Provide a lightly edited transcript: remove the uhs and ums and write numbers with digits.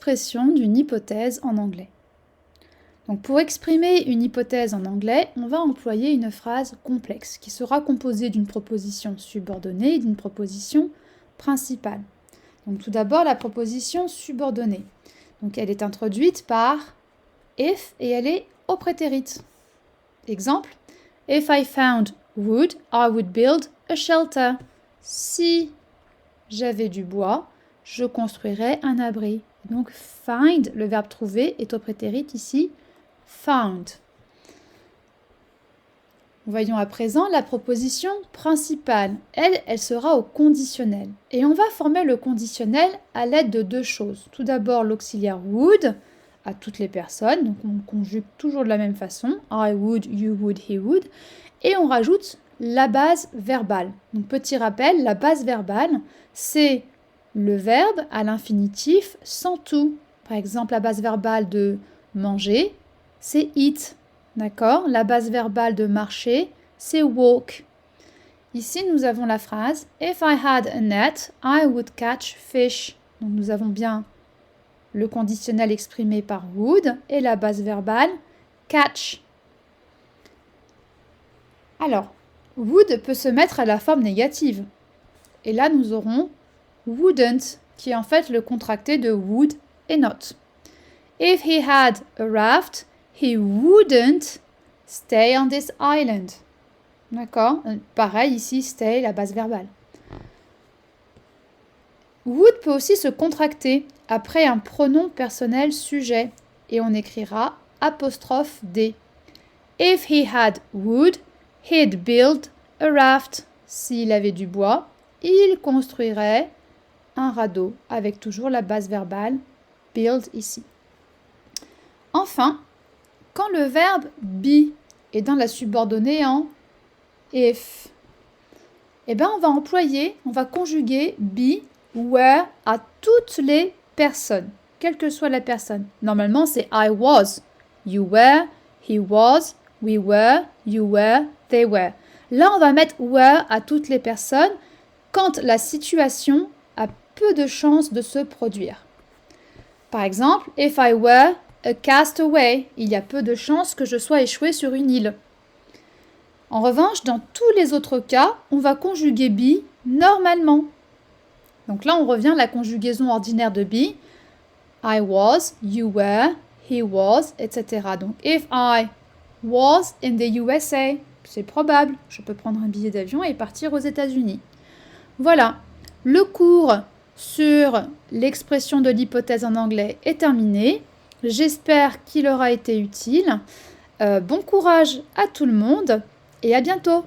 Expression d'une hypothèse en anglais. Donc pour exprimer une hypothèse en anglais, on va employer une phrase complexe qui sera composée d'une proposition subordonnée et d'une proposition principale. Donc tout d'abord la proposition subordonnée. Donc elle est introduite par if et elle est au prétérit. Exemple: If I found wood, I would build a shelter. Si j'avais du bois, je construirais un abri. Donc find, le verbe trouver, est au prétérit ici found. Voyons à présent la proposition principale. Elle sera au conditionnel. Et on va former le conditionnel à l'aide de deux choses. Tout d'abord l'auxiliaire would à toutes les personnes. Donc on conjugue toujours de la même façon. I would, you would, he would. Et on rajoute la base verbale. Donc petit rappel, la base verbale, c'est le verbe à l'infinitif sans tout. Par exemple, la base verbale de manger, c'est eat. D'accord? La base verbale de marcher, c'est walk. Ici, nous avons la phrase If I had a net, I would catch fish. Donc nous avons bien le conditionnel exprimé par would et la base verbale catch. Alors, would peut se mettre à la forme négative. Et là, nous aurons wouldn't, qui est en fait le contracté de would et not. If he had a raft, he wouldn't stay on this island. D'accord? Pareil ici, stay, la base verbale. Would peut aussi se contracter après un pronom personnel sujet et on écrira apostrophe D. If he had wood, he'd build a raft. S'il avait du bois, il construirait un radeau avec toujours la base verbale build ici. Enfin, quand le verbe be est dans la subordonnée en if, on va conjuguer be, were à toutes les personnes, quelle que soit la personne. Normalement, c'est I was, you were, he was, we were, you were, they were. Là, on va mettre were à toutes les personnes quand la situation a peu de chances de se produire. Par exemple, if I were a castaway, il y a peu de chances que je sois échoué sur une île. En revanche, dans tous les autres cas, on va conjuguer be normalement. Donc là, on revient à la conjugaison ordinaire de be. I was, you were, he was, etc. Donc, if I was in the USA, c'est probable, je peux prendre un billet d'avion et partir aux États-Unis. Voilà, le cours sur l'expression de l'hypothèse en anglais est terminé. J'espère qu'il aura été utile. Bon courage à tout le monde et à bientôt!